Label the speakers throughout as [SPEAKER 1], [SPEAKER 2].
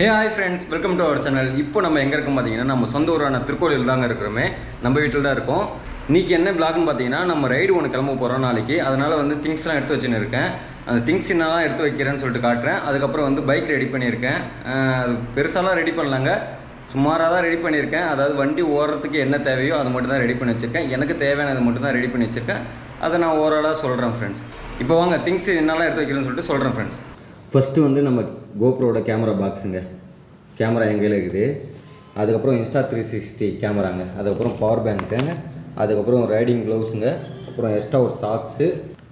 [SPEAKER 1] Hey hi friends, welcome to our channel. இப்போ நம்ம எங்கே இருக்கோம் பார்த்தீங்கன்னா, நம்ம சொந்த ஊரான திருக்கோயிலில் தாங்க இருக்கிறோமே. நம்ம வீட்டில் தான் இருக்கோம். இன்றைக்கி என்ன விளாக்னு பார்த்தீங்கன்னா, நம்ம ரைடு ஒன்று கிளம்ப போகிறோம் நாளைக்கு. அதனால் வந்து திங்ஸ்லாம் எடுத்து வச்சுன்னு இருக்கேன். அந்த திங்ஸ் என்னெல்லாம் எடுத்து வைக்கிறேன்னு சொல்லிட்டு காட்டுறேன். அதுக்கப்புறம் வந்து பைக் ரெடி பண்ணியிருக்கேன். அது பெருசாலாம் ரெடி பண்ணலாங்க, சுமாராக தான் ரெடி பண்ணியிருக்கேன். அதாவது வண்டி ஓடுறதுக்கு என்ன தேவையோ அது மட்டும் தான் ரெடி பண்ணி வச்சுருக்கேன். எனக்கு தேவையானது மட்டும் தான் ரெடி பண்ணி வச்சுருக்கேன். அதை நான் ஓவராலாக சொல்கிறேன் ஃப்ரெண்ட்ஸ். இப்போ வாங்க திங்ஸ் என்னெல்லாம் எடுத்து வைக்கிறேன்னு சொல்லிட்டு சொல்கிறேன் ஃப்ரெண்ட்ஸ். ஃபஸ்ட்டு வந்து நம்ம கோப்ரோட கேமரா பாக்ஸுங்க. கேமரா எங்கேயில் இருக்குது. அதுக்கப்புறம் இன்ஸ்டா 360 கேமராங்க. அதுக்கப்புறம் பவர் பேங்க்குங்க. அதுக்கப்புறம் ரைடிங் க்ளவுஸுங்க. அப்புறம் எக்ஸ்ட்ரா ஒரு சாக்ஸு.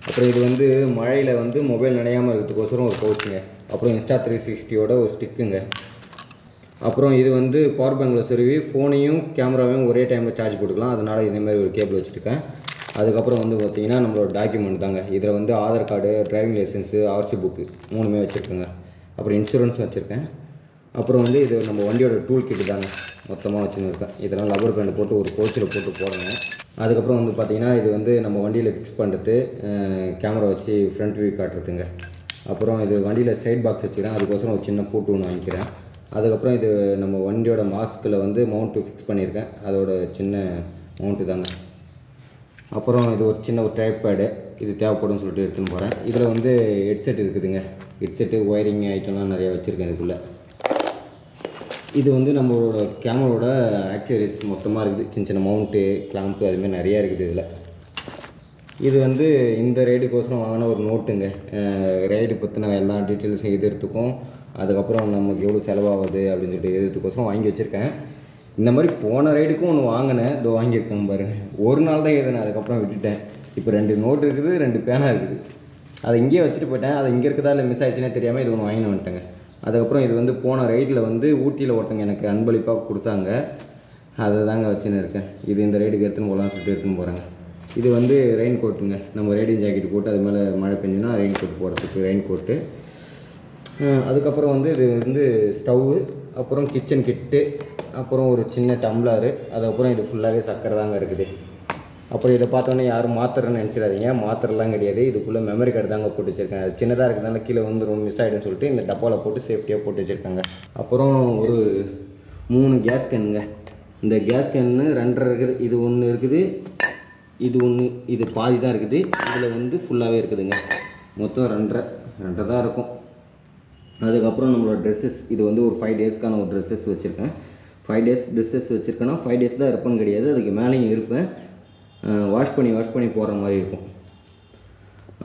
[SPEAKER 1] அப்புறம் இது வந்து மழையில் வந்து மொபைல் நனையாமல் இருக்கிறதுக்கோசரம் ஒரு பவுச்சுங்க. அப்புறம் இன்ஸ்டா 360யோட ஒரு ஸ்டிக்குங்க. அப்புறம் இது வந்து பவர் பேங்கில் சொருவி ஃபோனையும் கேமராவையும் ஒரே டைமில் சார்ஜ் போட்டுக்கலாம். அதனால் இதேமாதிரி ஒரு கேபிள் வச்சுருக்கேன். அதுக்கப்புறம் வந்து பார்த்திங்கன்னா நம்மளோட டாக்குமெண்ட் தாங்க. இதில் வந்து Aadhaar card, driving licence, RC book 3மே வச்சுருக்கேங்க. அப்புறம் இன்சூரன்ஸும் வச்சுருக்கேன். அப்புறம் வந்து இது நம்ம வண்டியோட டூல் கிட்டு தாங்க மொத்தமாக வச்சுருக்கேன். இதெல்லாம் ரப்பர் பேண்ட் போட்டு ஒரு கோச்சில் போட்டு போடுங்க. அதுக்கப்புறம் வந்து பார்த்திங்கன்னா இது வந்து நம்ம வண்டியில் ஃபிக்ஸ் பண்ணுறது, கேமரா வச்சு ஃப்ரண்ட் வியூ காட்டுறதுங்க. அப்புறம் இது வண்டியில் சைட் பாக்ஸ் வச்சுக்கிறேன். அதுக்கோசரம் ஒரு சின்ன பூட்டு ஒன்று வாங்கிக்கிறேன். அதுக்கப்புறம் இது நம்ம வண்டியோட மாஸ்கில் வந்து மவுண்ட்டு ஃபிக்ஸ் பண்ணியிருக்கேன். அதோட சின்ன மவுண்ட்டு தாங்க. அப்புறம் இது ஒரு சின்ன ஒரு ட்ரைபேடு, இது தேவைப்படும்னு சொல்லிட்டு எடுத்துன்னு போகிறேன். இதில் வந்து ஹெட்செட் இருக்குதுங்க. ஹெட்செட்டு, ஒயரிங் ஐட்டம்லாம் நிறையா வச்சுருக்கேன் இதுக்குள்ளே. இது வந்து நம்மளோட கேமராவோட ஆக்சரிஸ் மொத்தமாக இருக்குது. சின்ன சின்ன மவுண்ட்டு, கிளாம்ப்பு, அதுமாதிரி நிறையா இருக்குது இதில். இது வந்து இந்த ரைடுக்கோசரம் வாங்கின ஒரு நோட்டுங்க. ரைடு பற்றின எல்லா டீட்டெயில்ஸும் எழுதுறதுக்கும், அதுக்கப்புறம் நமக்கு எவ்வளோ செலவாகுது அப்படின்னு சொல்லிட்டு எழுதுறதுக்கோசரம் வாங்கி வச்சுருக்கேன். இந்த மாதிரி போன ரைடுக்கும் ஒன்று வாங்கினேன், இதோ வாங்கியிருக்கேன் பாருங்கள். ஒரு நாள் தான் எழுதுனேன், அதுக்கப்புறம் விட்டுட்டேன். இப்போ 2 நோட்டு இருக்குது, 2 பேனா இருக்குது. அதை இங்கேயே வச்சுட்டு போயிட்டேன். அது இங்கே இருக்குதா இல்லை மிஸ் ஆகிடுச்சுன்னே தெரியாமல் இது ஒன்று வாங்கிட்டு வந்துட்டேங்க. அதுக்கப்புறம் இது வந்து போன ரைடில் வந்து ஊட்டியில் ஒருத்தங்க எனக்கு அன்பளிப்பாக கொடுத்தாங்க. அதை தாங்க வச்சுன்னு இருக்கேன். இது இந்த ரைடுக்கு எடுத்துன்னு போகலான்னு சொல்லிட்டு எடுத்துன்னு போகிறேங்க. இது வந்து ரெயின் கோட்டுங்க. நம்ம ரைடிங் ஜாக்கெட் போட்டு அது மேலே மழை பெஞ்சுன்னா ரெயின் கோட் போடுறதுக்கு ரெயின் கோட்டு. அதுக்கப்புறம் வந்து இது வந்து ஸ்டவ்வு, அப்புறம் கிச்சன் கிட்டு, அப்புறம் ஒரு சின்ன டம்ளரு. அதுக்கப்புறம் இது ஃபுல்லாகவே சக்கரை தாங்க இருக்குது. அப்புறம் இதை பார்த்தோன்னே யாரும் மாத்திரன்னு நினச்சிடாதீங்க, மாத்திரலாம் கிடையாது. இதுக்குள்ளே மெமரி கார்டு தாங்க போட்டு வச்சுருக்கேன். அது சின்னதாக இருக்கிறதால கீழே வந்து ரொம்ப மிஸ் ஆகிடுன்னு சொல்லிட்டு இந்த டப்பாவில் போட்டு சேஃப்டியாக போட்டு வச்சுருக்காங்க. அப்புறம் ஒரு 3 கேஸ் கேனுங்க. இந்த கேஸ் கேன்னு 2.5 இருக்குது. இது ஒன்று இருக்குது, இது ஒன்று, இது பாதி தான் இருக்குது. இதில் வந்து ஃபுல்லாகவே இருக்குதுங்க. மொத்தம் 2.5 தான் இருக்கும். அதுக்கப்புறம் நம்மளோட ட்ரெஸ்ஸஸ், இது வந்து ஒரு 5 டேஸ்க்கான ஒரு ட்ரெஸ்ஸஸ் வச்சுருக்கேன். 5 டேஸ் ட்ரெஸ்ஸஸ் வச்சுருக்கேன்னா 5 டேஸ் தான் இருப்பேன்னு கிடையாது, அதுக்கு மேலேயும் இருப்பேன். வாஷ் பண்ணி போடுற மாதிரி இருக்கும்.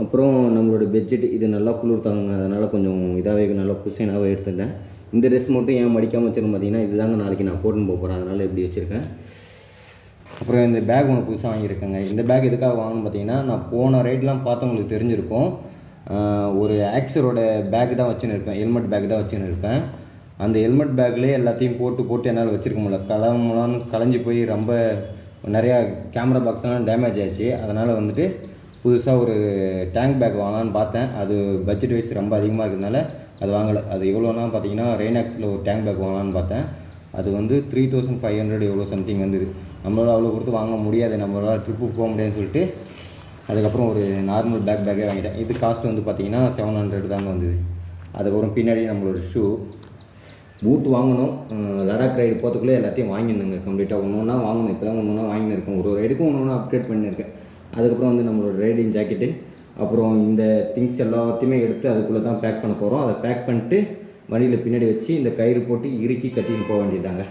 [SPEAKER 1] அப்புறம் நம்மளோட பெட்ஷீட், இது நல்லா குளிர் தாங்க, அதனால் கொஞ்சம் இதாகவே நல்லா குஷனாகவே எடுத்துட்டேன். இந்த ட்ரெஸ் மட்டும் ஏன் மடிக்காமல் வச்சுருக்கேன் பார்த்தீங்கன்னா, இது தாங்க நாளைக்கு நான் போட்டுன்னு போகிறேன், அதனால் இப்படி வச்சுருக்கேன். அப்புறம் இந்த பேக் ஒன்று புதுசாக வாங்கியிருக்கேங்க. இந்த பேக் எதுக்காக வாங்கணும்னு பார்த்தீங்கன்னா, நான் போன ரைட்லாம் பார்த்தவங்களுக்கு தெரிஞ்சிருக்கும். ஒரு ஆக்சரோட பேக் தான் வச்சுன்னு இருப்பேன், ஹெல்மெட் பேக் தான் வச்சுன்னு இருப்பேன். அந்த ஹெல்மெட் பேக்லேயே எல்லாத்தையும் போட்டு என்னால் வச்சுருக்க முடியல. களைஞ்சி போய் ரொம்ப நிறையா கேமரா பாக்ஸ்லாம் டேமேஜ் ஆச்சு. அதனால் வந்துட்டு புதுசாக ஒரு டேங்க் பேக் வாங்கலான்னு பார்த்தேன். அது பட்ஜெட் வைஸ் ரொம்ப அதிகமாக இருக்கிறதுனால அது வாங்கலை. அது எவ்வளோனா பார்த்தீங்கன்னா, ரெய்னாக்ஸில் ஒரு டேங்க் பேக் வாங்கலான்னு பார்த்தேன். அது வந்து 3500 எவ்வளோ சம்திங் வந்தது. நம்மளால் அவ்வளோ கொடுத்து வாங்க முடியாது, நம்மளால் ட்ரிப்புக்கு போக முடியாதுன்னு சொல்லிட்டு அதுக்கப்புறம் ஒரு நார்மல் பேக்கே வாங்கிட்டேன். இது காஸ்ட் வந்து பார்த்திங்கன்னா 700 தாங்க வந்தது. அதுக்கப்புறம் பின்னாடி நம்மளோட ஷூ, பூட் வாங்கணும். லடாக் ரைடு போகிறதுக்குள்ளே எல்லாத்தையும் வாங்கிடணுங்க கம்ப்ளீட்டாக. ஒன்று வாங்கணும். இப்போ தான் ஒன்று வாங்கின்னு இருக்கேன். ஒரு ரைடுக்கும் ஒன்று அப்டேட் பண்ணியிருக்கேன். அதுக்கப்புறம் வந்து நம்மளோட ரைடிங் ஜாக்கெட்டு, அப்புறம் இந்த திங்ஸ் எல்லாத்தையுமே எடுத்து அதுக்குள்ளே தான் பேக் பண்ண போகிறோம். அதை பேக் பண்ணிட்டு வண்டியில் பின்னாடி வச்சு இந்த கயிறு போட்டு இறுக்கி கட்டின்னு போக வேண்டியதாங்க.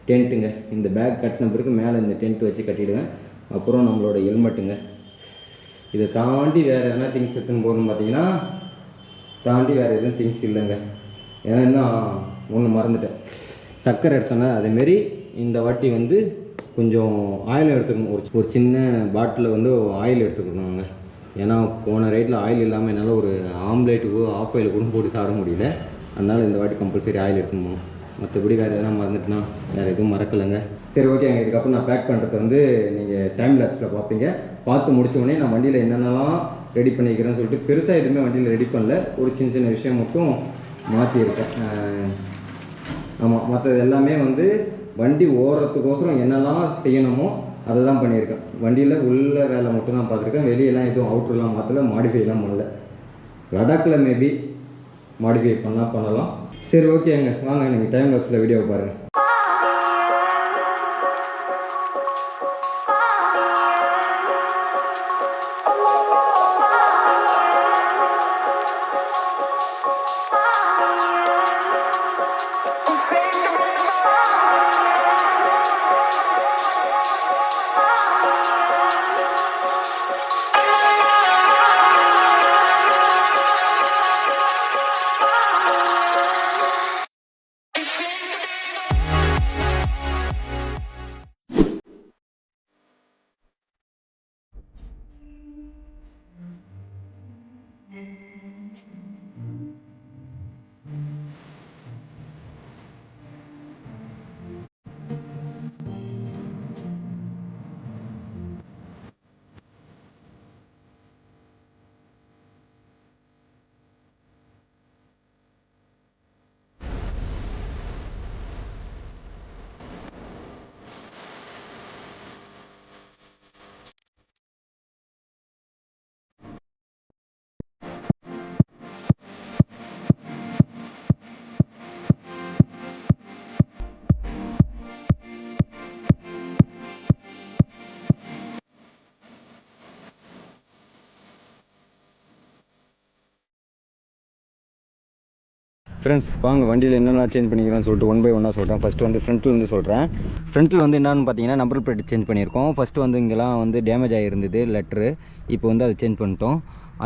[SPEAKER 1] டென்ட்டுங்க, இந்த பேக் கட்டின பிறகு மேலே இந்த டென்ட் வச்சு கட்டிவிடுவேன். அப்புறம் நம்மளோட ஹெல்மெட்டுங்க. இதை தாண்டி வேறு எதனா திங்ஸ் எடுத்துன்னு போகணும்னு பார்த்தீங்கன்னா, தாண்டி வேறு எதுவும் திங்ஸ் இல்லைங்க. ஏன்னா இன்னும் ஒன்று மறந்துட்டேன், சர்க்கரை எடுத்தோன்னா அதேமாரி இந்த வாட்டி வந்து கொஞ்சம் ஆயில் எடுத்துக்கணும். ஒரு சின்ன பாட்டிலில் வந்து ஆயில் எடுத்துக்கணுங்க. ஏன்னா போன ரைட்டில் ஆயில் இல்லாமல் என்னால் ஒரு ஆம்லேட்டுக்கோ ஆஃப் ஆயில் கூட போட்டு சாப்பிட முடியல. அதனால் இந்த வாட்டி கம்பல்சரி ஆயில் எடுத்துக்கணும். மற்றபடி வேறு எதனா மறந்துட்டுனா வேறு எதுவும் மறக்கலைங்க. சரி, ஓகேங்க. இதுக்கப்புறம் நான் பேக் பண்ணுறது வந்து நீங்கள் டைம் லேப்ஸில் பார்ப்பீங்க. பார்த்து முடித்தோடனே நான் வண்டியில் என்னென்னலாம் ரெடி பண்ணிக்கிறேன்னு சொல்லிட்டு, பெருசாக எதுவுமே வண்டியில் ரெடி பண்ணல. ஒரு சின்ன விஷயம் மட்டும் மாற்றியிருக்கேன். ஆமாம், மற்றது எல்லாமே வந்து வண்டி ஓடுறதுக்கோசரம் என்னெல்லாம் செய்யணுமோ அதை தான் பண்ணியிருக்கேன். வண்டியில் உள்ள வேலை மட்டும் தான் பார்த்துருக்கேன். வெளியெல்லாம் எதுவும் அவுட்ரெலாம் மாற்றலை, மாடிஃபைலாம் பண்ணல. லடாக்கில் மேபி மாடிஃபை பண்ணலாம். சரி ஓகேங்க, வாங்க நீங்கள் டைம் லாப்ஸில் வீடியோ பாருங்கள். ஃப்ரெண்ட்ஸ் வாங்க வண்டியில் என்னென்ன சேஞ்ச் பண்ணிக்கிறேன்னு சொல்லிட்டு 1 by 1 சொல்கிறேன். ஃபஸ்ட்டு வந்து ஃப்ரண்ட்லேருந்து சொல்கிறேன். ஃப்ரண்ட்டில் வந்து என்னென்னு பார்த்தீங்கன்னா நம்பர் பிளேட் சேஞ்ச் பண்ணியிருக்கோம். ஃபஸ்ட்டு வந்து இங்கெல்லாம் வந்து டேமேஜ் ஆகிருந்தது லெட்ரு, இப்போ வந்து அதை சேஞ்ச் பண்ணிட்டோம்.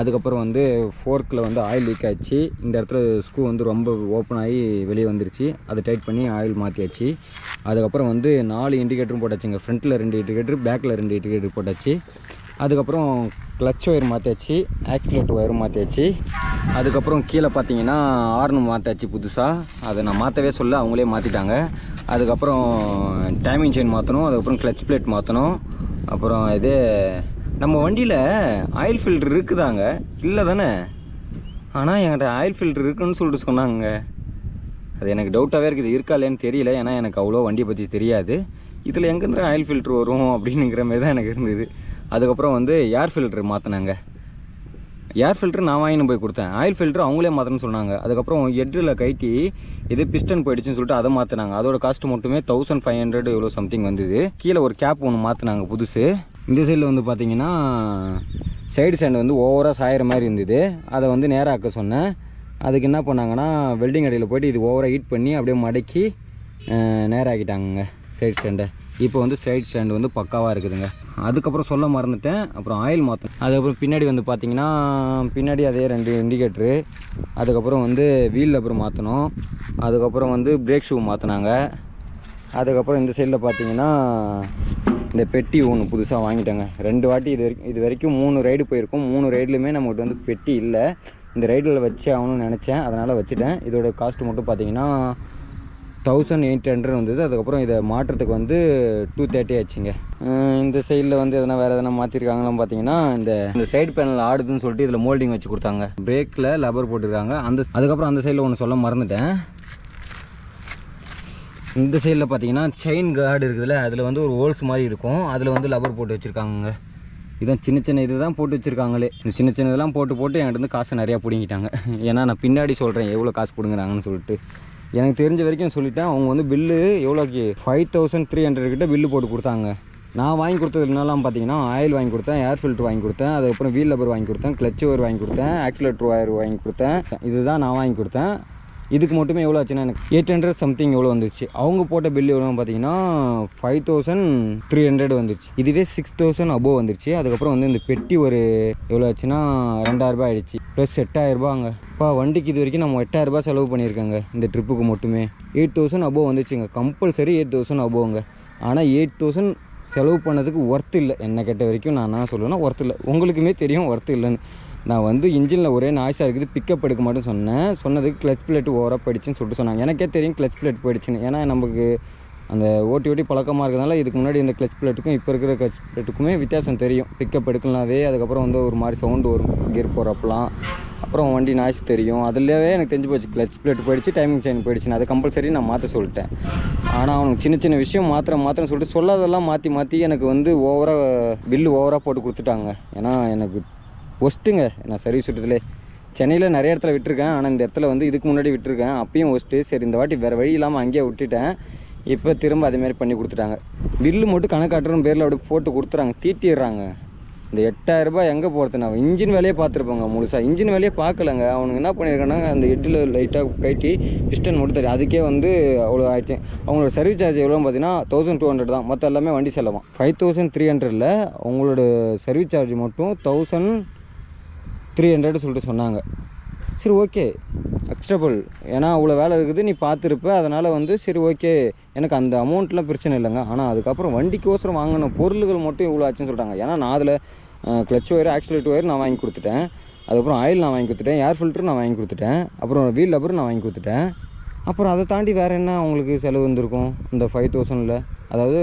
[SPEAKER 1] அதுக்கப்புறம் வந்து ஃபோர்க்கில் வந்து ஆயில் லீக் ஆகிடுச்சு. இந்த இடத்துல ஸ்க்ரூ வந்து ரொம்ப ஓப்பன் ஆகி வெளியே வந்துருச்சு, அதை டைட் பண்ணி ஆயில் மாற்றியாச்சு. அதுக்கப்புறம் வந்து 4 இண்டிகேட்டரும் போட்டாச்சுங்க. ஃப்ரண்ட்டில் 2 இண்டிகேட்டர், பேக்கில் 2 இண்டிகேட்டர் போட்டாச்சு. அதுக்கப்புறம் கிளச் ஒயர் மாற்றியாச்சு, ஆக்சிலேட்டர் ஒயரும் மாற்றியாச்சு. அதுக்கப்புறம் கீழே பார்த்தீங்கன்னா ஹார்ன் மாற்றாச்சு புதுசாக, அதை நான் மாற்றவே சொல்ல அவங்களே மாற்றிட்டாங்க. அதுக்கப்புறம் டைமிங் செயின் மாற்றணும், அதுக்கப்புறம் கிளச் பிளேட் மாற்றணும். அப்புறம் இதே நம்ம வண்டியில் ஆயில் ஃபில்ட்ரு இருக்குதாங்க, இல்லை தானே? ஆனால் என்கிட்ட ஆயில் ஃபில்ட்ரு இருக்குன்னு சொல்லிட்டு சொன்னாங்க. அது எனக்கு டவுட்டாகவே இருக்குது, இருக்கா இல்லைன்னு தெரியல. ஏன்னா எனக்கு அவ்வளோ வண்டியை பற்றி தெரியாது. இதில் எங்கேருந்து ஆயில் ஃபில்ட்ரு வரும் அப்படிங்கிற மாதிரி தான் எனக்கு இருந்தது. அதுக்கப்புறம் வந்து ஏர் ஃபில்ட்ரு மாற்றினாங்க. ஏர் ஃபில்ட்ரு நான் வாங்கின்னு போய் கொடுத்தேன், ஆயில் ஃபில்ட்ரு அவங்களே மாற்றணும்னு சொன்னாங்க. அதுக்கப்புறம் ஹெட்டில் கைட்டி இது பிஸ்டன் போயிடுச்சுன்னு சொல்லிட்டு அதை மாற்றினாங்க. அதோட காஸ்ட் மட்டுமே 1500 எவ்வளோ சம்திங் வந்தது. கீழே ஒரு கேப் ஒன்று மாற்றினாங்க புதுசு. இந்த சைடில் வந்து பார்த்தீங்கன்னா சைடு ஸ்டாண்டு வந்து ஓவராக சாயிற மாதிரி இருந்தது, அதை வந்து நேராக ஆக்க சொன்னேன். அதுக்கு என்ன பண்ணாங்கன்னா வெல்டிங் கடையில் போய்ட்டு இது ஓவராக ஹீட் பண்ணி அப்படியே மடக்கி நேராகிட்டாங்க சைடு ஸ்டாண்டை. இப்போ வந்து சைடு ஸ்டாண்டு வந்து பக்காவாக இருக்குதுங்க. அதுக்கப்புறம் சொல்ல மறந்துட்டேன், அப்புறம் ஆயில் மாற்றணும். அதுக்கப்புறம் பின்னாடி வந்து பார்த்திங்கன்னா பின்னாடி அதே 2 இண்டிகேட்ரு. அதுக்கப்புறம் வந்து வீல் அப்புறம் மாற்றணும். அதுக்கப்புறம் வந்து பிரேக் ஷூ மாற்றினாங்க. அதுக்கப்புறம் இந்த சைடில் பார்த்திங்கன்னா இந்த பெட்டி ஒன்று புதுசாக வாங்கிட்டாங்க. 2 வாட்டி இது வரைக்கும் 3 ரைடு போயிருக்கும். 3 ரைட்லையுமே நம்மகிட்ட வந்து பெட்டி இல்லை. இந்த ரைடில் வச்சு ஆகணும்னு நினச்சேன், அதனால் வச்சுட்டேன். இதோட காஸ்ட்டு மட்டும் பார்த்திங்கன்னா 1800 வந்தது. அதுக்கப்புறம் இதை மாற்றுறதுக்கு வந்து 230 ஆச்சுங்க. இந்த சைடில் வந்து எதனா வேறு எதனா மாற்றிருக்காங்களான்னு பார்த்தீங்கன்னா இந்த சைடு பேனல் ஆடுதுன்னு சொல்லிட்டு இதில் மோல்டிங் வச்சு கொடுத்தாங்க. பிரேக்கில் லப்பர் போட்டுருக்காங்க. அதுக்கப்புறம் அந்த சைடில் ஒன்று சொல்ல மறந்துட்டேன். இந்த சைடில் பார்த்தீங்கன்னா செயின் கார்டு இருக்குதுல்ல, அதில் வந்து ஒரு ஹோல்ஸ் மாதிரி இருக்கும், அதில் வந்து லப்பர் போட்டு வச்சுருக்காங்க. இதான் சின்ன இது தான் போட்டு வச்சுருக்காங்களே. இந்த சின்னதெல்லாம் போட்டு என்கிட்ட வந்து காசை நிறையா பிடிங்கிட்டாங்க. ஏன்னா நான் பின்னாடி சொல்கிறேன் எவ்வளோ காசு பிடுங்குறாங்கன்னு சொல்லிட்டு. எனக்கு தெரிஞ்ச வரைக்கும் சொல்லிட்டேன். அவங்க வந்து பில்லு எவ்வளோக்கு 5300 கிட்ட பில்லு போட்டு கொடுத்தாங்க. நான் வாங்கி கொடுத்தது என்னெல்லாம் பார்த்தீங்கன்னா ஆயில் வாங்கி கொடுத்தேன், ஏர் ஃபில்ட்ரு வாங்கி கொடுத்தேன், அதுக்கப்புறம் வீல் லப்பர் வாங்கி கொடுத்தேன், கிளச் ஒயர் வாங்கி கொடுத்தேன், ஆக்சிலேட்டர் ஒயர் வாங்கி கொடுத்தேன். இதுதான் நான் வாங்கி கொடுத்தேன். இதுக்கு மட்டுமே எவ்வளோ ஆச்சுன்னா எனக்கு 800 சம்திங் எவ்வளோ வந்துருச்சு. அவங்க போட்ட பில் எவ்வளோ பார்த்தீங்கன்னா 5300 வந்துருச்சு. இதுவே 6000 அபோவ் வந்துருச்சு. அதுக்கப்புறம் வந்து இந்த பெட்டி ஒரு எவ்வளோ ஆச்சுன்னா 2000 ரூபாய் ஆகிடுச்சு, ப்ளஸ் 8000 ரூபாங்க. இப்போ வண்டிக்கு இது வரைக்கும் நம்ம 8000 ரூபாய் செலவு பண்ணியிருக்காங்க இந்த ட்ரிப்புக்கு மட்டுமே. 8000 அபோவ் வந்துச்சுங்க, கம்பல்சரி 8000 அபோவுங்க. ஆனால் 8000 செலவு பண்ணதுக்கு ஒர்த்து இல்லை. என்ன கேட்ட வரைக்கும் நான் என்ன சொல்லுவேன்னா ஒர்த்து இல்லை. உங்களுக்குமே தெரியும் ஒர்த்து இல்லைன்னு. நான் வந்து இன்ஜினில் ஒரே நாய்ஸாக இருக்குது, பிக்கப் எடுக்க மாட்டேன்னு சொன்னதுக்கு கிளச் பிளேட் ஓவராக போயிடுச்சுன்னு சொல்லிட்டு சொன்னாங்க. எனக்கே தெரியும் கிளச் பிளேட் போயிடுச்சுன்னு. ஏன்னா நமக்கு அந்த ஓட்டி பழக்கமாக இருக்கிறதுனால இதுக்கு முன்னாடி இந்த கிளச் பிளேட்டுக்கும் இப்போ இருக்கிற கிளச் பிளேட்டுக்குமே வித்தியாசம் தெரியும். பிக்கப் எடுக்கலாவே அதுக்கப்புறம் வந்து ஒரு மாதிரி சவுண்டு வரும் கியர் போகிறப்பெல்லாம். அப்புறம் வண்டி நாய்ஸ் தெரியும். அதுலேயே எனக்கு தெரிஞ்சு போச்சு கிளச் பிளேட் போயிடுச்சு, டைமிங் செயின் போயிடுச்சுன்னு. அது கம்பல்சரி நான் மாற்ற சொல்லிட்டேன். ஆனால் அவனுக்கு சின்ன விஷயம் மாத்திரம் சொல்லிட்டு சொல்லாதெல்லாம் மாற்றி எனக்கு வந்து பில்லு ஓவராக போட்டு கொடுத்துட்டாங்க. ஏன்னா எனக்கு ஒஸ்ட்டுங்க நான் சர்வீஸ் விட்டதுலே. சென்னையில் நிறைய இடத்துல விட்டுருக்கேன். ஆனால் இந்த இடத்துல வந்து இதுக்கு முன்னாடி விட்டுருக்கேன். அப்பயும் ஒஸ்ட்டு. சரி இந்த வாட்டி வேறு வழி இல்லாமல் அங்கேயே விட்டுட்டேன். இப்போ திரும்ப அதேமாதிரி பண்ணி கொடுத்துட்டாங்க. பில்லு மட்டும் கணக்காட்டுறன்னு பேரில் அப்படி போட்டு கொடுத்துறாங்க, தீட்டிடுறாங்க. இந்த 8000 ரூபாய் எங்கே போகிறது? நான் இன்ஜின் வேலையே பார்த்துருப்பாங்க முழுசாக. இன்ஜின் வேலையே பார்க்கலங்க. அவனுக்கு என்ன பண்ணியிருக்காங்கன்னா அந்த ஹெட்டில் லைட்டாக கட்டி பிஸ்டன் மட்டும் தெரியும். அதுக்கே வந்து அவ்வளோ ஆயிடுச்சு. அவங்களோட சர்வீஸ் சார்ஜ் எவ்வளோன்னு பார்த்தீங்கன்னா 1200 தான். மற்ற எல்லாமே வண்டி செலவாம். 5300 அவங்களோட சர்வீஸ் சார்ஜ் மட்டும் 1300 சொல்லிட்டு சொன்னாங்க. சரி ஓகே, அக்செப்டபிள். ஏன்னா அவ்வளோ வேலை இருக்குது, நீ பார்த்துருப்ப. அதனால் வந்து சரி ஓகே, எனக்கு அந்த அமௌண்ட்லாம் பிரச்சனை இல்லைங்க. ஆனால் அதுக்கப்புறம் வண்டிக்கோசரம் வாங்கின பொருள்கள் மட்டும் இவ்வளோ ஆச்சுன்னு சொல்கிறாங்க. ஏன்னா நான் அதில் கிளச் ஒயர், ஆக்சிலேட்டர் ஒயர் நான் வாங்கி கொடுத்துட்டேன். அதுக்கப்புறம் ஆயில் நான் வாங்கி கொடுத்துட்டேன், ஏர் ஃபில்ட்ரு நான் வாங்கி கொடுத்துட்டேன், அப்புறம் வீல் ரப்பர் நான் வாங்கி கொடுத்துட்டேன். அப்புறம் அதை தாண்டி வேறு என்ன அவங்களுக்கு செலவு வந்திருக்கும் இந்த 5000ல்? அதாவது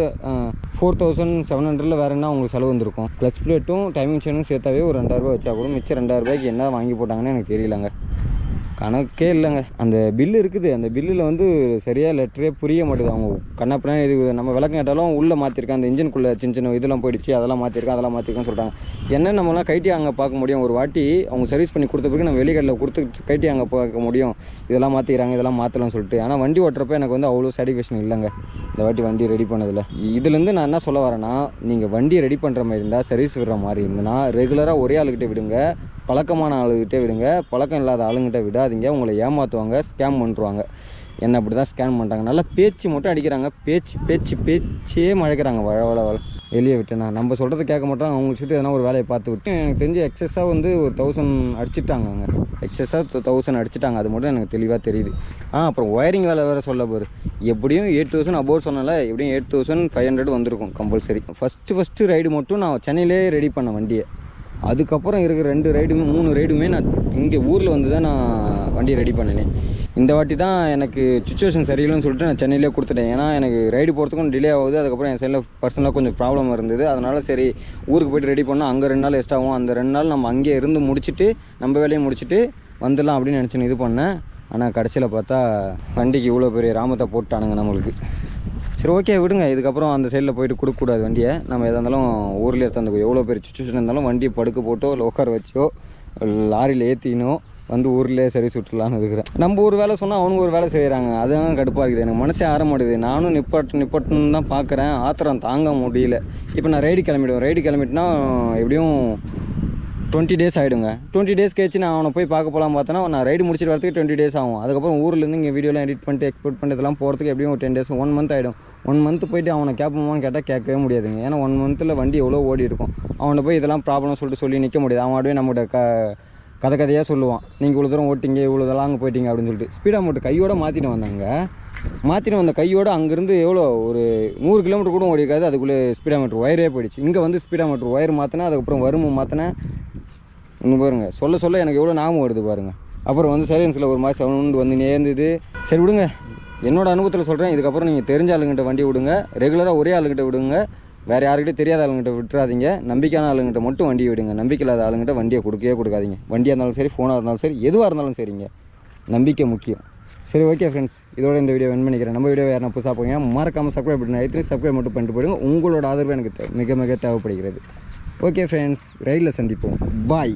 [SPEAKER 1] 4700 வேறு என்ன அவங்களுக்கு செலவு வந்திருக்கும்? கிளச் பிளேட்டும் டைமிங் செயினும் சேர்த்தாவே ஒரு 2000 ரூபா வச்சா கூட மிச்சம் 2000 ரூபாய்க்கு என்ன வாங்கி போட்டாங்கன்னு எனக்கு தெரியலங்க. கணக்கே இல்லைங்க. அந்த பில்லு இருக்குது, அந்த பில்லில் வந்து சரியாக லெட்டரே புரிய மாட்டேது. அவங்க கண்ணப்பினா இது நம்ம விளக்கம் கேட்டாலும் உள்ளே மாற்றிருக்கேன், அந்த இன்ஜினுக்குள்ளே சின்ன சின்ன இதெல்லாம் போயிடுச்சு, அதெல்லாம் மாற்றிருக்கேன், அதெல்லாம் மாற்றிருக்கேன்னு சொல்கிறாங்க. என்ன நம்மளாம் கைட்டி அங்கே பார்க்க முடியும்? ஒரு வாட்டி அவங்க சர்வீஸ் பண்ணி கொடுத்த பிறகு நம்ம வெளிக்கடையில் கொடுத்து கைட்டி அங்கே பார்க்க முடியும், இதெல்லாம் மாற்றிக்கிறாங்க, இதெல்லாம் மாற்றலாம்னு சொல்லிட்டு. ஆனால் வண்டி ஓட்டுறப்ப எனக்கு வந்து அவ்வளோ சாட்டிஸ்ஃபேக்ஷன் இல்லைங்க இந்த வாட்டி வண்டி ரெடி பண்ணதில். இதுலேருந்து நான் என்ன சொல்ல வரேன்னா, நீங்கள் வண்டியை ரெடி பண்ணுற மாதிரி இருந்தால், சர்வீஸ் விடுற மாதிரி இருந்ததுன்னா ரெகுலராக ஒரே ஆளுக்கிட்டே விடுங்க. பழக்கமான ஆளுகிட்டே விடுங்க. பழக்கம் இல்லாத ஆளுங்கிட்ட விடாதீங்க. உங்களை ஏமாற்றுவாங்க, ஸ்கேம் பண்ணுறாங்க. என்ன அப்படி தான் ஸ்கேம் பண்ணுறாங்க. நல்லா பேச்சு மட்டும் அடிக்கிறாங்க. பேச்சே மழைக்கிறாங்க. வள வெளியே விட்டேன்னா நம்ம சொல்கிறத கேட்க மாட்டாங்க. அவங்க வச்சுட்டு எதனா ஒரு வேலையை பார்த்து விட்டு எனக்கு தெரிஞ்சு எக்ஸஸாக வந்து ஒரு 1000 அடிச்சிட்டாங்க. எக்ஸஸாக 1000 அடிச்சிட்டாங்க. அது மட்டும் எனக்கு தெளிவாக தெரியுது. அப்புறம் ஒயரிங் வேலை வேறு சொல்ல போரு. எப்படியும் 8000 அபோவ் சொன்னால எப்படியும் 8500 வந்திருக்கும் கம்பல்சரி. ஃபஸ்ட்டு ரைடு மட்டும் நான் சென்னையிலே ரெடி பண்ண வண்டியை. அதுக்கப்புறம் இருக்கிற 3 ரைடுமே நான் இங்கே ஊரில் வந்து தான் நான் வண்டியை ரெடி பண்ணினேன். இந்த வாட்டி தான் எனக்கு சுச்சுவேஷன் சரியில்லைன்னு சொல்லிட்டு நான் சென்னையிலே கொடுத்துட்டேன். ஏன்னா எனக்கு ரைடு போகிறதுக்கும் டிலே ஆகுது. அதுக்கப்புறம் என் சைடில் பர்சனலாக கொஞ்சம் ப்ராப்ளம் இருந்தது. அதனால் சரி ஊருக்கு போய்ட்டு ரெடி பண்ணால் அங்கே 2 நாள் எக்ஸ்ட்ரா ஆகும். அந்த 2 நாள் நம்ம அங்கேயே இருந்து முடிச்சுட்டு நம்ம வேலையை முடிச்சுட்டு வந்துடலாம் அப்படின்னு நினச்சின்னு இது பண்ணேன். ஆனால் கடைசியில் பார்த்தா வண்டிக்கு இவ்வளோ பெரிய ராமத்தை போட்டானுங்க நம்மளுக்கு. சரி ஓகே விடுங்க. இதுக்கப்புறம் அந்த சைடில் போய்ட்டு கொடுக்கக்கூடாது வண்டியை. நம்ம எதாக இருந்தாலும் ஊரில் எடுத்து எவ்வளோ பெரிய சுச்சுவேஷன் இருந்தாலும் வண்டியை படுக்க போட்டோ இல்லை உட்கார வச்சோ லாரியில் ஏற்றினோ வந்து ஊரில் சர்வீஸ் விட்டுலான்னு இருக்கிறேன். நம்ம ஒரு வேலை சொன்னால் அவனுங்க ஒரு வேலை செய்கிறாங்க. அதுதான் கடுப்பாக இருக்குது. எனக்கு மனசே ஆற மாட்டேது. நானும் நிப்பாட்டுன்னு தான் பார்க்குறேன். ஆத்திரம் தாங்க முடியல. இப்போ நான் ரைடு கிளம்பிட்டேன்னா எப்படியும் 20 days ஆகிடுங்க. 20 days கழிச்சு நான் அவனை போய் பார்க்க போகலாம் பார்த்தேன்னா நான் ரைடு முடிச்சுட்டு வரதுக்கு 20 days ஆகும். அதுக்கப்புறம் ஊர்லேருந்து இங்கே வீடியோலாம் எடிட் பண்ணிட்டு எக்ஸ்போர்ட் பண்ணிட்டு இதெல்லாம் போகிறதுக்கு எப்படியும் ஒரு 10 days 1 month ஆகிடும். 1 month போய்ட்டு அவனை கேட்போமான்னு கேட்டால் கேட்கவே முடியாதுங்க. ஏன்னா 1 monthல வண்டி எவ்வளோ ஓடி இருக்கும். அவனை போய் இதெல்லாம் ப்ராப்ளம் சொல்லி நிற்க முடியாது. அவன் அப்படியே நம்மகிட்ட கதையாக சொல்லுவான். நீங்கள் இவ்வளோ தூரம் ஓட்டிங்க, இவ்வளோ தூரம் அங்கே போயிட்டீங்க அப்படின்னு சொல்லிட்டு. ஸ்பீடாக மட்டும் கையோடு மாற்றிட்டு வந்த கையோடு அங்கேருந்து எவ்வளோ ஒரு 100 கிலோமீட்டர் கூட ஓடி இருக்காது. அதுக்குள்ளே ஸ்பீடா மீட்டர் ஒயரே போயிடுச்சு. இங்கே வந்து ஸ்பீடா மீட்டர் ஒயர் மாற்றினேன். அதுக்கப்புறம் வரும்பு மாற்றினேன். இங்கே பாருங்கள், சொல்ல எனக்கு எவ்வளோ ஞாபகம் வருது பாருங்கள். அப்புறம் வந்து சைலன்ஸில் ஒரு மாதிரி சவுண்டு வந்து நேர்ந்தது. சரி விடுங்க, என்னோடய அனுபவத்தில் சொல்கிறேன். இதுக்கப்புறம் நீங்கள் தெரிஞ்ச ஆளுங்கிட்ட வண்டி விடுங்க. ரெகுலராக ஒரே ஆளுங்கிட்ட விடுங்க. வேறு யாருக்கிட்டே தெரியாத ஆளுங்கிட்ட விட்டுறாதீங்க. நம்பிக்கையான ஆளுங்கிட்ட மட்டும் வண்டியை விடுங்க. நம்பிக்கை இல்லாத ஆளுங்கிட்ட வண்டியை கொடுக்காதீங்க. வண்டியாக இருந்தாலும் சரி, ஃபோனாக இருந்தாலும் சரி, எதுவாக இருந்தாலும் சரிங்க. நம்பிக்கை முக்கியம். சரி ஓகே ஃப்ரெண்ட்ஸ், இதோட இந்த வீடியோ என் பண்ணிக்கிறேன். நம்ம வீடியோ யாரும் புதுசாக போங்க, மறக்காமல் சப்ஸ்கிரைப் பண்ணி சப்ஸ்கிரைப் மட்டும் பண்ணிட்டு போயிடுங்க. உங்களோட ஆதரவு எனக்கு மிக மிக தேவைப்படுகிறது. ஓகே ஃப்ரெண்ட்ஸ், ரைடில் சந்திப்போம். பாய்.